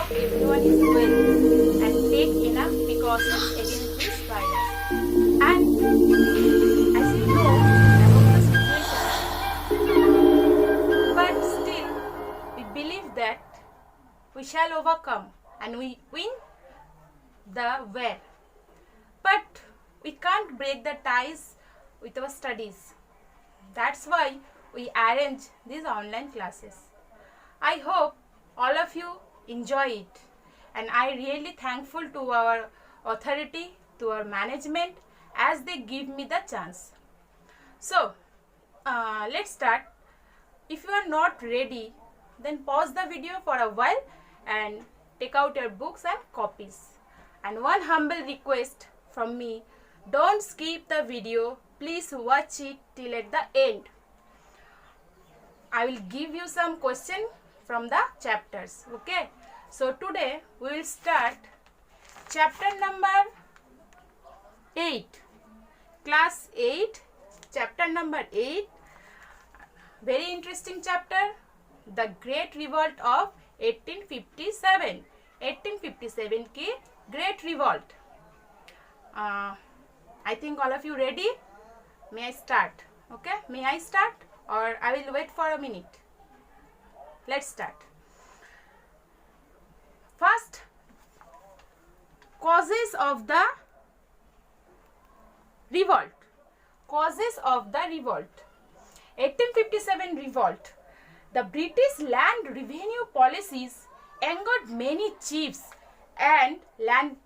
hope everyone is well and take enough precautions against this virus. And as you know about the situation, but still we believe that we shall overcome and we win the war. But we can't break the ties with our studies. That's why we arrange these online classes. I hope all of you enjoy it, and I really thankful to our authority, to our management, as they give me the chance. So let's start. If you are not ready, then pause the video for a while and take out your books and copies. And one humble request from me, don't skip the video, please watch it till at the end. I will give you some question from the chapters. Okay, so today we will start chapter number 8, class 8, chapter number 8. Very interesting chapter, the Great Revolt of 1857. 1857 की Great Revolt. I think all of you ready? May I start? Okay, may I start or I will wait for a minute? Let's start. First, causes of the revolt. Causes of the revolt. 1857 revolt. The British land revenue policies angered many chiefs and land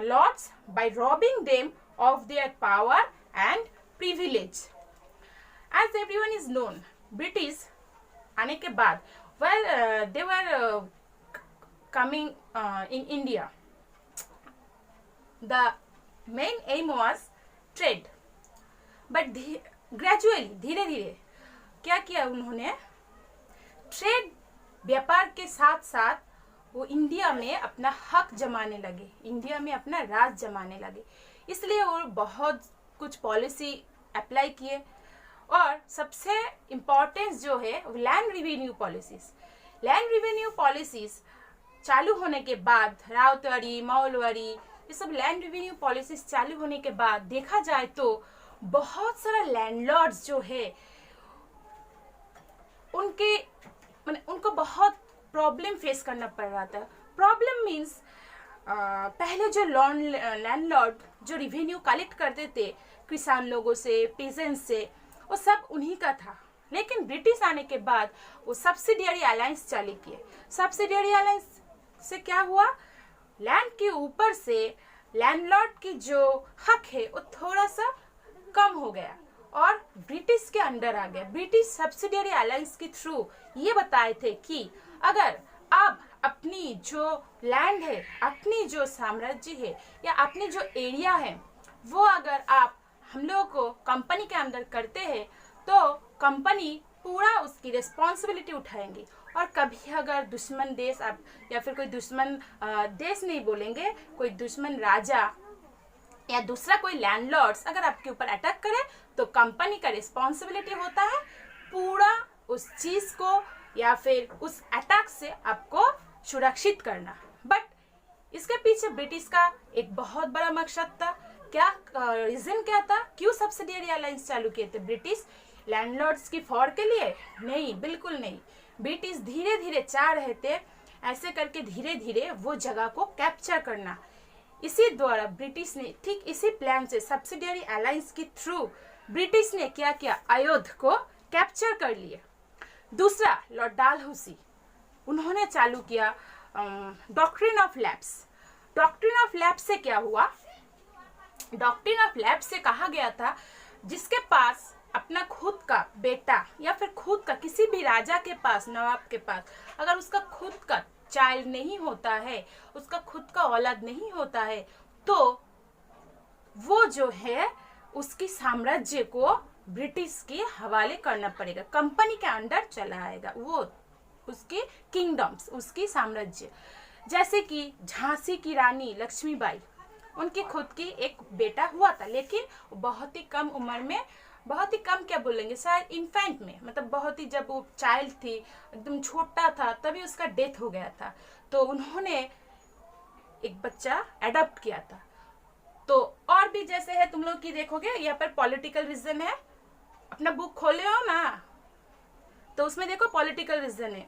lords by robbing them of their power and privilege. As everyone is known, British आने के बाद they were coming in India. The main aim was trade, but gradually धीरे धीरे क्या किया उन्होंने, trade व्यापार के साथ साथ वो इंडिया में अपना हक जमाने लगे, इंडिया में अपना राज जमाने लगे. इसलिए वो बहुत कुछ पॉलिसी अप्लाई किए और सबसे इम्पोर्टेंस जो है land revenue policies. Land revenue policies चालू होने के बाद, राउतवाड़ी, मौलवाड़ी, ये सब लैंड रिवेन्यू पॉलिसीज चालू होने के बाद देखा जाए तो बहुत सारा लैंडलॉर्ड्स जो है उनको बहुत प्रॉब्लम फेस करना पड़ रहा था. प्रॉब्लम मीन्स पहले जो लैंडलॉर्ड जो रिवेन्यू कलेक्ट करते थे किसान लोगों से, पेजेंट्स से, वो सब उन्हीं का था. लेकिन ब्रिटिश आने के बाद वो सब्सिडियरी अलायंस चालू किए. सब्सिडियरी अलायंस से क्या हुआ, लैंड के ऊपर से लैंडलॉर्ड की जो हक है वो थोड़ा सा कम हो गया और ब्रिटिश के अंडर आ गया. ब्रिटिश सब्सिडियरी अलायंस के थ्रू ये बताए थे कि अगर आप अपनी जो लैंड है, अपनी जो साम्राज्य है या अपनी जो एरिया है, वो अगर आप हम लोगों को कंपनी के अंदर करते हैं तो कंपनी पूरा उसकी रिस्पॉन्सिबिलिटी उठाएंगी. और कभी अगर दुश्मन देश आप या फिर कोई दुश्मन देश नहीं बोलेंगे, कोई दुश्मन राजा या दूसरा कोई लैंडलॉर्ड्स अगर आपके ऊपर अटैक करे तो कंपनी का रिस्पॉन्सिबिलिटी होता है पूरा उस चीज को या फिर उस अटैक से आपको सुरक्षित करना. बट इसके पीछे ब्रिटिश का एक बहुत बड़ा मकसद था. क्या रीजन क्या था, क्यों सब्सिडियरी अलायंस चालू किए थे ब्रिटिश? लैंडलॉर्ड्स की फॉर के लिए नहीं, बिल्कुल नहीं. ब्रिटिश धीरे धीरे चाह रहे थे ऐसे करके धीरे धीरे वो जगह को कैप्चर करना. इसी द्वारा ब्रिटिश ने ठीक इसी प्लान से सब्सिडियरी अलायंस के थ्रू ब्रिटिश ने क्या किया, अयोध्या को कैप्चर कर लिए. दूसरा, लॉर्ड डालहौसी, उन्होंने चालू किया doctrine of lapse. Doctrine of lapse से क्या हुआ, डॉक्ट्रिन ऑफ लैप्स से कहा गया था जिसके पास अपना खुद का बेटा या फिर खुद का किसी भी राजा के पास, नवाब के पास, अगर उसका खुद का चाइल्ड नहीं होता है, उसका खुद का औलाद नहीं होता है, तो वो जो है उसकी साम्राज्य को ब्रिटिश के हवाले करना पड़ेगा, कंपनी के अंडर चला आएगा वो उसकी किंगडम्स, उसकी साम्राज्य. जैसे कि झांसी की रानी लक्ष्मीबाई, उनकी खुद की एक बेटा हुआ था लेकिन बहुत ही कम उम्र में बहुत ही कम क्या बोलेंगे, शायद इन्फेंट में, मतलब बहुत ही जब वो चाइल्ड थी, एकदम छोटा था, तभी उसका डेथ हो गया था। तो उन्होंने एक बच्चा एडॉप्ट किया था। तो और भी जैसे है, तुम लोग की देखोगे यहाँ पर पॉलिटिकल रीजन है, अपना बुक खोले हो ना तो उसमें देखो पॉलिटिकल रीजन है।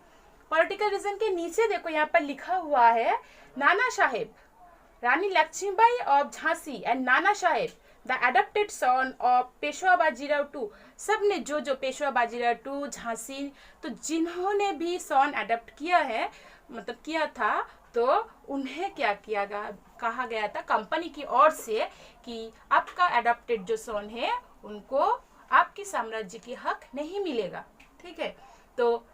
पॉलिटिकल रीजन के नीचे देखो यहाँ पर लिखा हुआ है Nana Sahib, Rani Lakshmibai of Jhansi and Nana Sahib the adopted son of Peshwa Bajirao two. सब ने जो पेशवा बाजीराव टू, झांसी, तो जिन्होंने भी सन एडॉप्ट किया है, मतलब किया था, तो उन्हें क्या किया गया, कहा गया था कंपनी की ओर से कि आपका एडॉप्टेड जो सन है उनको आपकी साम्राज्य की हक नहीं मिलेगा। ठीक है, तो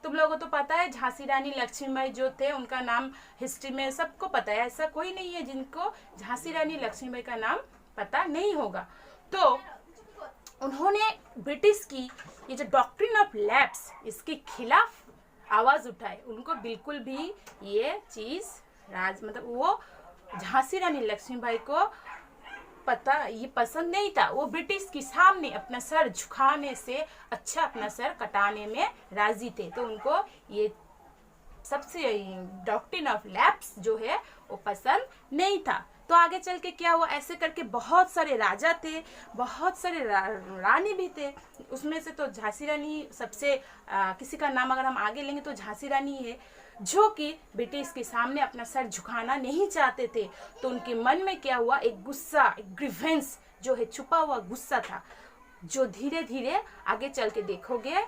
तुम लोगों को तो पता है झांसी रानी लक्ष्मीबाई जो थे उनका नाम हिस्ट्री में सबको पता है, ऐसा कोई नहीं है जिनको झांसी रानी लक्ष्मीबाई का नाम पता नहीं होगा। तो उन्होंने ब्रिटिश की ये जो डॉक्ट्रिन ऑफ लैप्स, इसके खिलाफ आवाज उठाई। उनको बिल्कुल भी ये चीज मतलब वो झांसी रानी लक्ष्मीबाई को ये पसंद नहीं था। वो ब्रिटिश के सामने अपना सर झुकाने से अच्छा अपना सर कटाने में राजी थे। तो उनको ये सबसे डॉक्ट्रिन ऑफ लैप्स जो है वो पसंद नहीं था। तो आगे चल के क्या हुआ, ऐसे करके बहुत सारे राजा थे, बहुत सारे रानी भी थे। उसमें से तो झांसी रानी सबसे किसी का नाम अगर हम आगे लेंगे तो झांसी रानी है, जो कि ब्रिटिश के सामने अपना सर झुकाना नहीं चाहते थे। तो उनके मन में क्या हुआ, एक गुस्सा, एक ग्रीवेंस जो है, छुपा हुआ गुस्सा था, जो धीरे धीरे आगे चल के देखोगे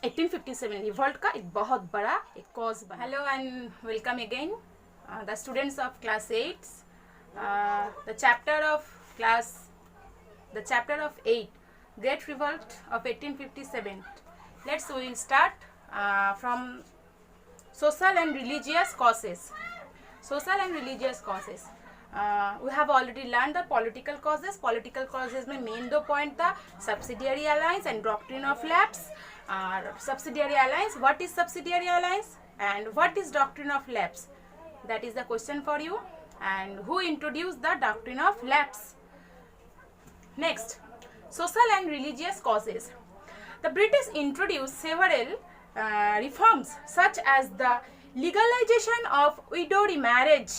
1857 रिवॉल्ट का एक बहुत बड़ा एक कॉज बना। Hello and welcome again the students of class 8, the chapter of 8 great revolt of 1857. Let's we will start from social and religious causes. Social and religious causes. We have already learned the political causes. Political causes में main दो point था, subsidiary alliance and doctrine of lapse. Subsidiary alliance, what is subsidiary alliance and what is doctrine of lapse? That is the question for you. And who introduced the doctrine of lapse? Next, social and religious causes. The British introduced several reforms such as the legalization of widow remarriage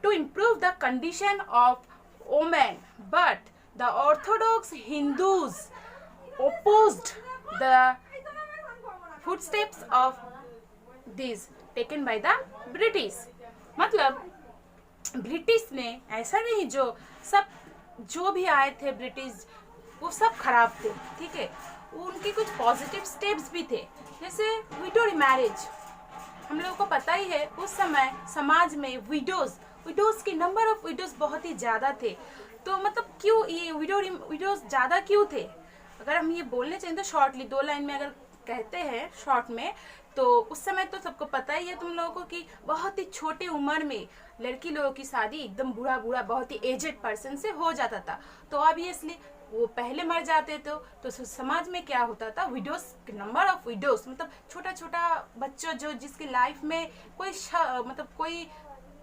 to improve the condition of women, but the Orthodox Hindus opposed the footsteps of these taken by the British. मतलब British ने ऐसा नहीं, जो भी आए थे British वो सब खराब थे, ठीक है, उनके कुछ पॉजिटिव स्टेप्स भी थे, जैसे विडो रिमैरिज। हम लोगों को पता ही है उस समय समाज में विडोज की नंबर ऑफ विडोज बहुत ही ज़्यादा थे। तो मतलब क्यों ये विडोज ज़्यादा क्यों थे, अगर हम ये बोलने चाहिए तो शॉर्टली 2 लाइन में अगर कहते हैं शॉर्ट में, तो उस समय तो सबको पता ही है तुम लोगों को कि बहुत ही छोटे उम्र में लड़की लोगों की शादी एकदम बूढ़ा बहुत ही एजेड पर्सन से हो जाता था। तो ऑब्वियसली वो पहले मर जाते तो समाज में क्या होता था, विडोज, नंबर ऑफ विडोज, मतलब छोटा बच्चा जो जिसकी लाइफ में कोई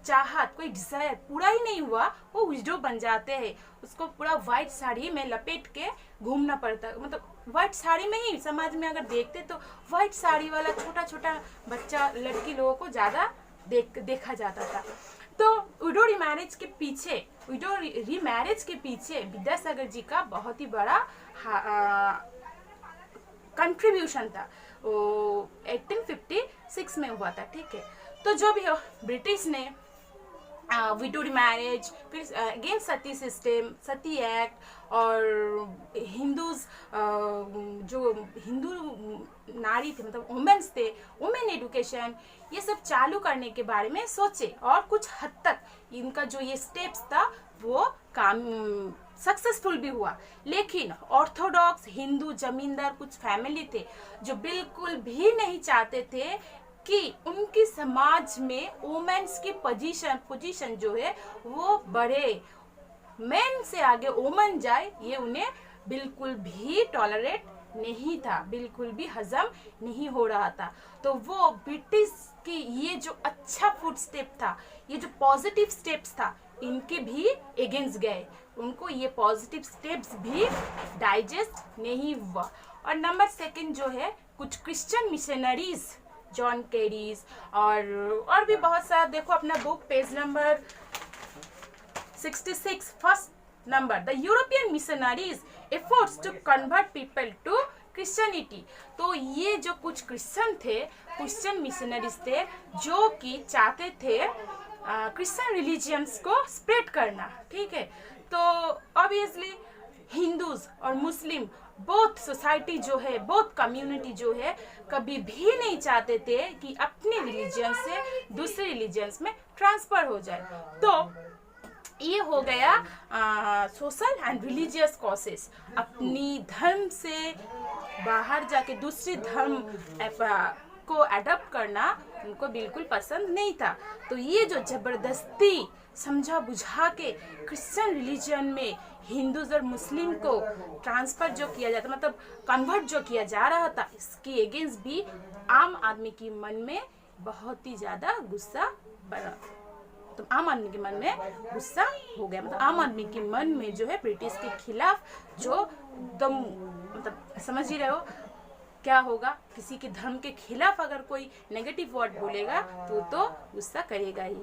चाहत, कोई डिजायर पूरा ही नहीं हुआ, वो विडो बन जाते हैं। उसको पूरा व्हाइट साड़ी में लपेट के घूमना पड़ता है, मतलब व्हाइट साड़ी में ही समाज में अगर देखते तो व्हाइट साड़ी वाला छोटा बच्चा लड़की लोगों को ज़्यादा देखा जाता था। तो विडो रिमैरिज के पीछे विद्यासागर जी का बहुत ही बड़ा कंट्रीब्यूशन था, वो 1856 में हुआ था, ठीक है। तो जो भी हो, ब्रिटिश ने विडो रिमैरिज, फिर अगेन सती सिस्टम, सती एक्ट, और हिंदूज जो हिंदू नारी थे, मतलब वुमेन्स थे, वुमेन एडुकेशन, ये सब चालू करने के बारे में सोचे, और कुछ हद तक इनका जो ये स्टेप्स था वो काम सक्सेसफुल भी हुआ। लेकिन ऑर्थोडॉक्स हिंदू जमींदार कुछ फैमिली थे जो बिल्कुल भी नहीं चाहते थे कि उनकी समाज में वुमेन्स की पोजीशन जो है वो बढ़े, मेन से आगे वुमेन जाए, ये उन्हें बिल्कुल भी टॉलरेट नहीं था, बिल्कुल भी हजम नहीं हो रहा था। तो वो ब्रिटिश की ये जो अच्छा फुट स्टेप था, ये जो पॉजिटिव स्टेप्स था, इनके भी अगेंस्ट गए, उनको ये पॉजिटिव स्टेप्स भी डाइजेस्ट नहीं हुआ। और नंबर सेकंड जो है, कुछ क्रिश्चियन मिशनरीज, जॉन कैरीज और भी बहुत सारा, देखो अपना book page number 66 first number, the European missionaries efforts to convert people to Christianity. तो ये जो कुछ क्रिश्चियन मिशनरीज थे जो कि चाहते थे क्रिश्चियन रिलीजियंस को स्प्रेड करना, ठीक है। तो ऑब्वियसली हिंदूज और मुस्लिम बोथ सोसाइटी जो है, बोथ कम्युनिटी जो है, कभी भी नहीं चाहते थे कि अपने रिलीजियन से दूसरे रिलीजियंस में ट्रांसफर हो जाए। तो ये हो गया सोशल एंड रिलीजियस कॉसेस। अपनी धर्म से बाहर जाके दूसरी धर्म को अडॉप्ट करना उनको बिल्कुल पसंद नहीं था। तो ये जो जबरदस्ती समझा बुझा के क्रिश्चियन रिलीजन में हिंदूज और मुस्लिम को ट्रांसफर जो किया जाता, मतलब कन्वर्ट जो किया जा रहा था, इसके अगेंस्ट भी आम आदमी के मन में बहुत ही ज़्यादा गुस्सा बढ़ा। तो आम आदमी के मन में गुस्सा हो गया, मतलब आम आदमी के मन में जो है ब्रिटिश के खिलाफ जो एकदम, मतलब समझ ही रहे हो क्या होगा। किसी के धर्म के खिलाफ अगर कोई नेगेटिव वर्ड बोलेगा तो गुस्सा करेगा ही।